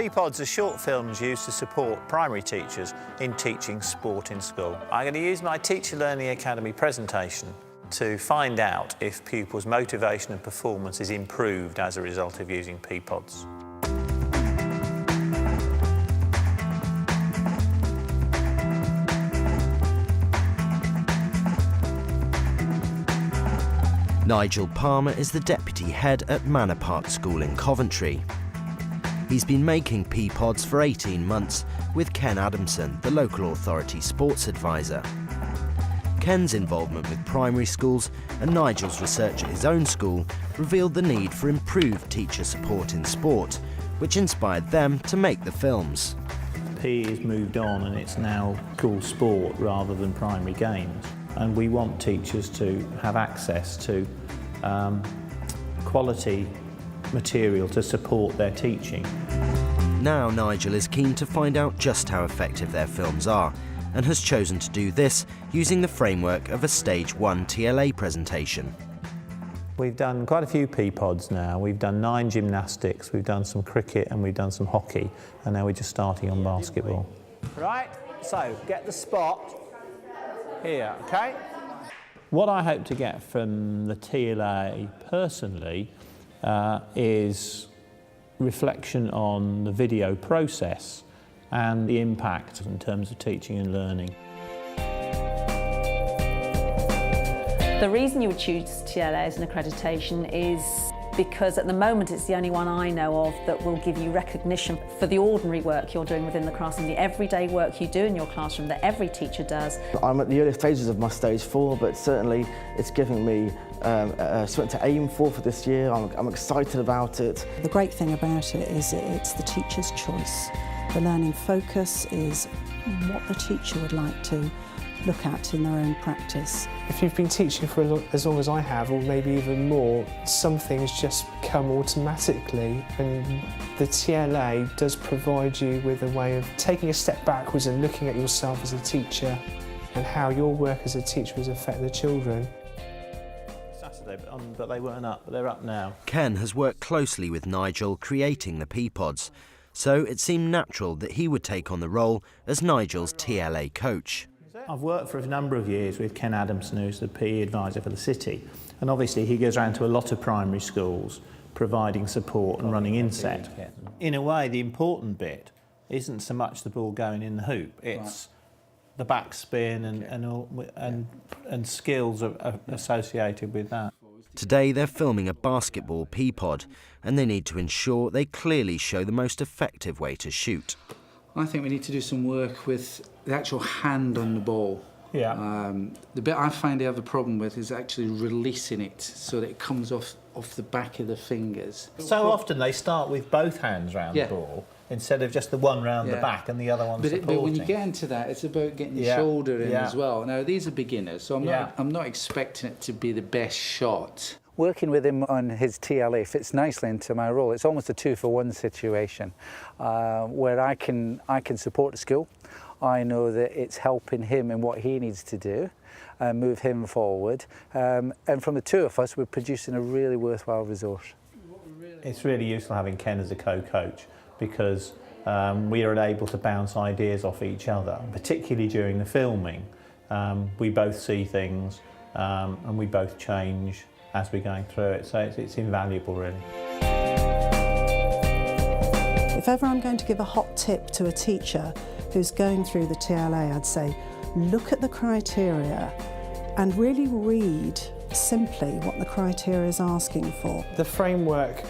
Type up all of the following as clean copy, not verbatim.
P-pods are short films used to support primary teachers in teaching sport in school. I'm going to use my Teacher Learning Academy presentation to find out if pupils' motivation and performance is improved as a result of using P-pods. Nigel Palmer is the deputy head at Manor Park School in Coventry. He's been making P-pods for 18 months with Ken Adamson, the local authority sports advisor. Ken's involvement with primary schools and Nigel's research at his own school revealed the need for improved teacher support in sport, which inspired them to make the films. PE has moved on and it's now called sport rather than primary games. And we want teachers to have access to quality material to support their teaching. Now Nigel is keen to find out just how effective their films are, and has chosen to do this using the framework of a Stage 1 TLA presentation. We've done quite a few P-pods now. We've done 9 gymnastics, we've done some cricket and we've done some hockey, and now we're just starting on basketball. Right, so get the spot here, okay? What I hope to get from the TLA personally is reflection on the video process and the impact in terms of teaching and learning. The reason you would choose TLA as an accreditation is because at the moment it's the only one I know of that will give you recognition for the ordinary work you're doing within the classroom, the everyday work you do in your classroom that every teacher does. I'm at the early stages of my Stage 4, but certainly it's giving me something to aim for this year. I'm excited about it. The great thing about it is it's the teacher's choice. The learning focus is what the teacher would like to look at in their own practice. If you've been teaching for as long as I have, or maybe even more, some things just come automatically, and the TLA does provide you with a way of taking a step backwards and looking at yourself as a teacher and how your work as a teacher has affected the children. Saturday, but they weren't up, but they're up now. Ken has worked closely with Nigel creating the P-pods, so it seemed natural that he would take on the role as Nigel's TLA coach. I've worked for a number of years with Ken Adamson, who's the PE advisor for the city, and obviously he goes around to a lot of primary schools providing support and running inset. In a way, the important bit isn't so much the ball going in the hoop, it's the backspin and skills associated with that. Today they're filming a basketball P-pod, and they need to ensure they clearly show the most effective way to shoot. I think we need to do some work with the actual hand on the ball. Yeah. The bit I find I have a problem with is actually releasing it so that it comes off the back of the fingers. So often they start with both hands round the ball instead of just the one round the back and the other one supporting. But when you get into that, it's about getting the shoulder in as well. Now these are beginners, so I'm not expecting it to be the best shot. Working with him on his TLA fits nicely into my role. It's almost a 2-for-1 situation where I can support the school. I know that it's helping him in what he needs to do and move him forward. And from the two of us, we're producing a really worthwhile resource. It's really useful having Ken as a co-coach because we are able to bounce ideas off each other, particularly during the filming. We both see things and we both change as we're going through it, so it's invaluable really. If ever I'm going to give a hot tip to a teacher who's going through the TLA, I'd say look at the criteria and really read simply what the criteria is asking for. The framework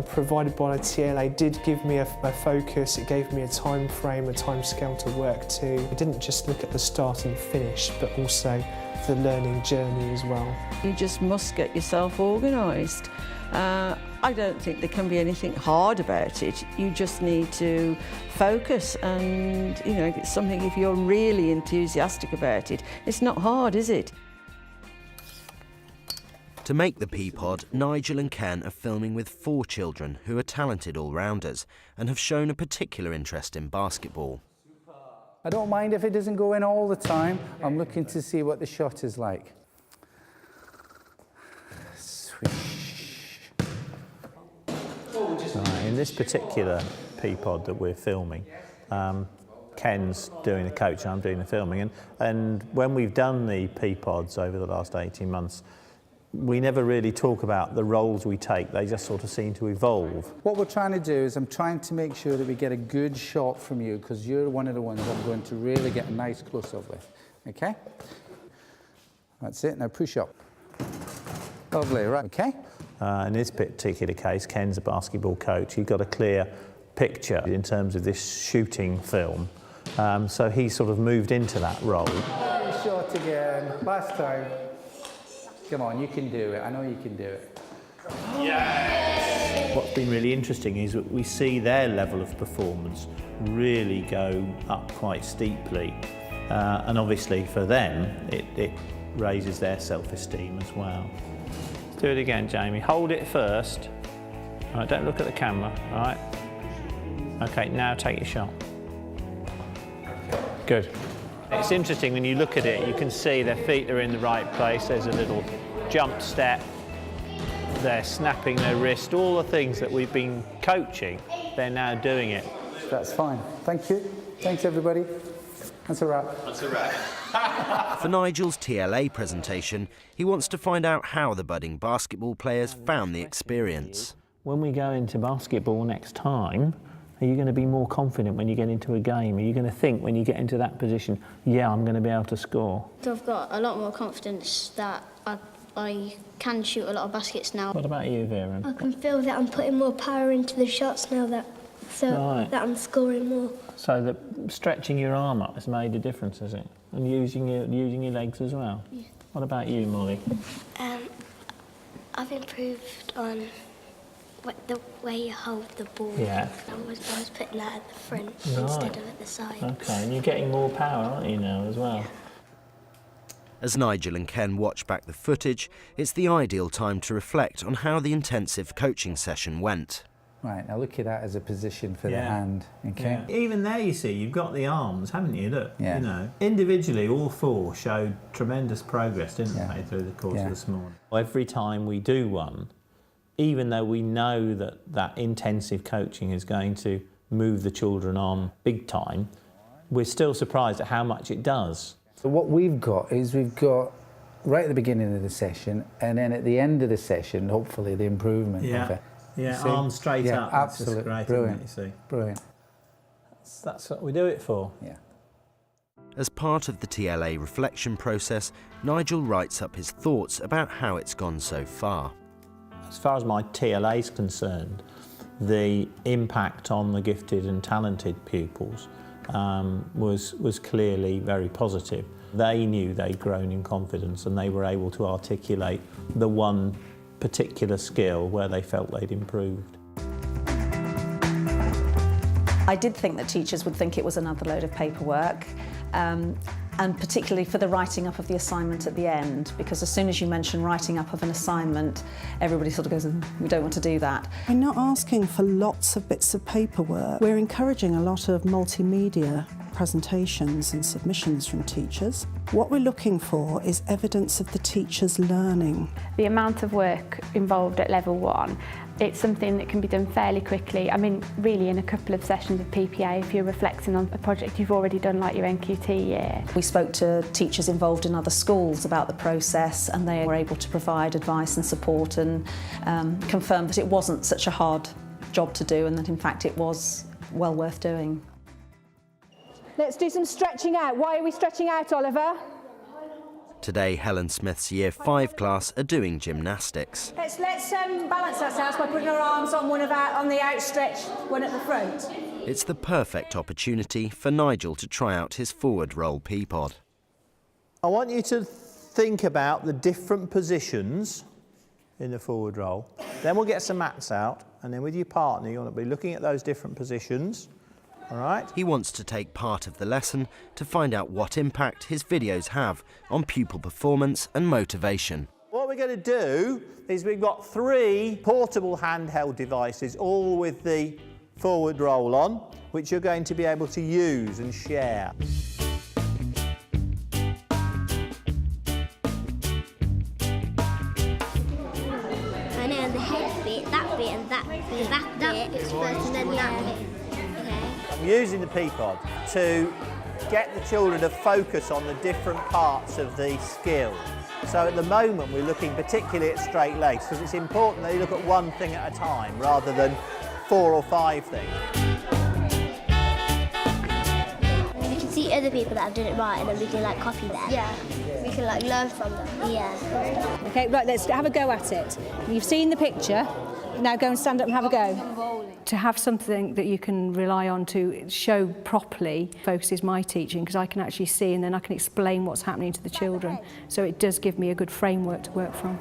provided by the TLA did give me a focus, it gave me a time frame, a time scale to work to. It didn't just look at the start and finish, but also the learning journey as well. You just must get yourself organised. I don't think there can be anything hard about it. You just need to focus and, you know, it's something if you're really enthusiastic about it. It's not hard, is it? To make the P-pod, Nigel and Ken are filming with 4 children who are talented all-rounders and have shown a particular interest in basketball. I don't mind if it doesn't go in all the time. I'm looking to see what the shot is like. Swish. In this particular P-pod that we're filming. Ken's doing the coaching, I'm doing the filming, and when we've done the P-pods over the last 18 months, we never really talk about the roles we take, they just sort of seem to evolve. What we're trying to do is I'm trying to make sure that we get a good shot from you, because you're one of the ones I'm going to really get a nice close-up with, okay? That's it, now push up. Lovely, right, okay? In this particular case, Ken's a basketball coach. He got a clear picture in terms of this shooting film, so he sort of moved into that role. Very short again, last time. Come on, you can do it. I know you can do it. Yes! What's been really interesting is that we see their level of performance really go up quite steeply. And obviously for them, it raises their self-esteem as well. Let's do it again, Jamie. Hold it first. All right, don't look at the camera, all right? Okay, now take your shot. Good. It's interesting when you look at it, you can see their feet are in the right place. There's a little jump step. They're snapping their wrist. All the things that we've been coaching, they're now doing it. That's fine. Thank you. Thanks, everybody. That's a wrap. That's a wrap. For Nigel's TLA presentation, he wants to find out how the budding basketball players found the experience. When we go into basketball next time, are you going to be more confident when you get into a game? Are you going to think when you get into that position, yeah, I'm going to be able to score? I've got a lot more confidence that I can shoot a lot of baskets now. What about you, Vera? I can feel that I'm putting more power into the shots now that I'm scoring more. So that stretching your arm up has made a difference, has it? And using your legs as well? Yeah. What about you, Molly? I've improved on the way you hold the ball. Yeah. I was putting that at the front instead of at the side. Okay, and you're getting more power, aren't you, now, as well? Yeah. As Nigel and Ken watch back the footage, it's the ideal time to reflect on how the intensive coaching session went. Right, now look at that as a position for the hand, okay? Yeah. Even there, you see, you've got the arms, haven't you? Look, yeah. You know. Individually, all four showed tremendous progress, didn't they, through the course of this morning. Every time we do one, even though we know that that intensive coaching is going to move the children on big time, we're still surprised at how much it does. So what we've got is we've got right at the beginning of the session, and then at the end of the session, hopefully the improvement of it. Yeah, arms straight up. Absolutely, great, brilliant. isn't it, you see? Brilliant. That's what we do it for. Yeah. As part of the TLA reflection process, Nigel writes up his thoughts about how it's gone so far. As far as my TLA is concerned, the impact on the gifted and talented pupils was clearly very positive. They knew they'd grown in confidence and they were able to articulate the one particular skill where they felt they'd improved. I did think that teachers would think it was another load of paperwork, and particularly for the writing up of the assignment at the end, because as soon as you mention writing up of an assignment, everybody sort of goes, we don't want to do that. We're not asking for lots of bits of paperwork. We're encouraging a lot of multimedia presentations and submissions from teachers. What we're looking for is evidence of the teachers learning. The amount of work involved at level 1, it's something that can be done fairly quickly. I mean, really in a couple of sessions of PPA, if you're reflecting on a project you've already done, like your NQT year. We spoke to teachers involved in other schools about the process, and they were able to provide advice and support and confirm that it wasn't such a hard job to do, and that in fact it was well worth doing. Let's do some stretching out. Why are we stretching out, Oliver? Today, Helen Smith's Year 5 class are doing gymnastics. Let's balance ourselves by putting our arms on on the outstretched one at the front. It's the perfect opportunity for Nigel to try out his forward roll P-pod. I want you to think about the different positions in the forward roll. Then we'll get some mats out, and then with your partner, you want to be looking at those different positions. All right. He wants to take part of the lesson to find out what impact his videos have on pupil performance and motivation. What we're going to do is we've got 3 portable handheld devices, all with the forward roll on, which you're going to be able to use and share. I know the head bit, that bit and that bit, that bit, it's first and then that bit. using the Peapod to get the children to focus on the different parts of the skill. So at the moment we're looking particularly at straight legs because it's important that you look at one thing at a time rather than 4 or 5 things. We can see other people that have done it right and then we can like copy them. Yeah, we can like learn from them. Yeah. Okay, right, let's have a go at it. You've seen the picture, now go and stand up and have a go. To have something that you can rely on to show properly focuses my teaching because I can actually see and then I can explain what's happening to the children. So it does give me a good framework to work from.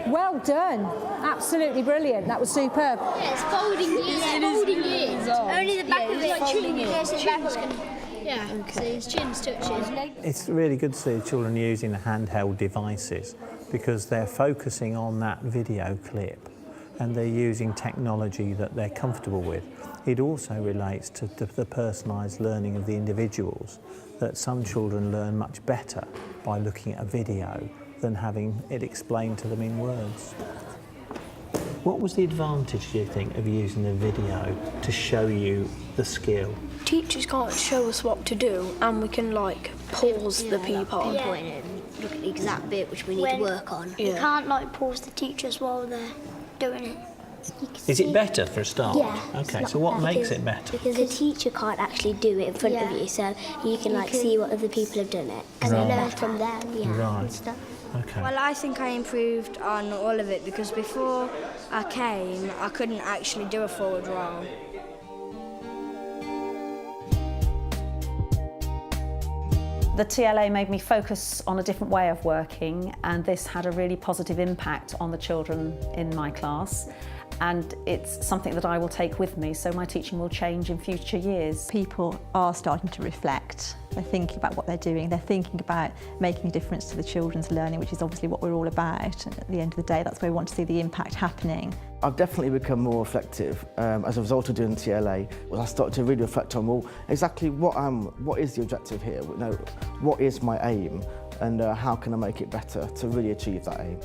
Well done, absolutely brilliant, that was superb. Yeah, it's folding gears. It's folding gears. Only the back of it. Like tuning it. Yeah, okay. So his chin's touching. It's really good to see children using the handheld devices because they're focusing on that video clip and they're using technology that they're comfortable with. It also relates to the personalised learning of the individuals, that some children learn much better by looking at a video than having it explained to them in words. What was the advantage, do you think, of using the video to show you the skill? Teachers can't show us what to do and we can like pause the Peapod. And look at the exact bit which we need to work on. You can't like pause the teachers while they're doing it. Is it better for a start? Yeah. Okay, so what makes it better? Because the teacher can't actually do it in front of you, so you can like see what other people have done it and learn from them. Yeah, and stuff. Okay. Well, I think I improved on all of it because before I came, I couldn't actually do a forward roll. The TLA made me focus on a different way of working, and this had a really positive impact on the children in my class. And it's something that I will take with me, so my teaching will change in future years. People are starting to reflect. They're thinking about what they're doing. They're thinking about making a difference to the children's learning, which is obviously what we're all about. And at the end of the day, that's where we want to see the impact happening. I've definitely become more reflective as a result of doing TLA. Well, I started to really reflect on, well, exactly what is the objective here? You know, what is my aim, and how can I make it better to really achieve that aim?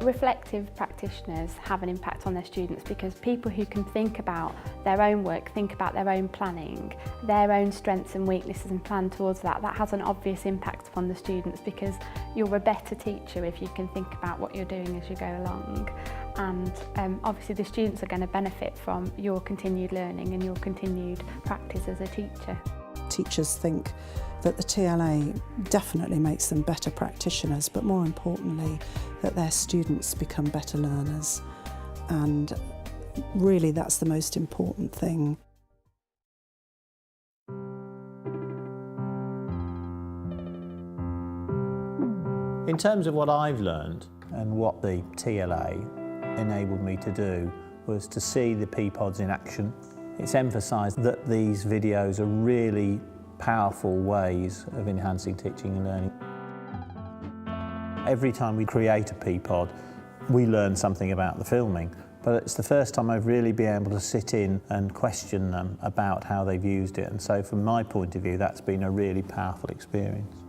Reflective practitioners have an impact on their students because people who can think about their own work, think about their own planning, their own strengths and weaknesses and plan towards that has an obvious impact upon the students because you're a better teacher if you can think about what you're doing as you go along. And obviously the students are going to benefit from your continued learning and your continued practice as a teacher. Teachers think that the TLA definitely makes them better practitioners, but more importantly, that their students become better learners. And really, that's the most important thing. In terms of what I've learned and what the TLA enabled me to do was to see the Peapods in action. It's emphasised that these videos are really powerful ways of enhancing teaching and learning. Every time we create a Peapod, we learn something about the filming, but it's the first time I've really been able to sit in and question them about how they've used it, and so from my point of view, that's been a really powerful experience.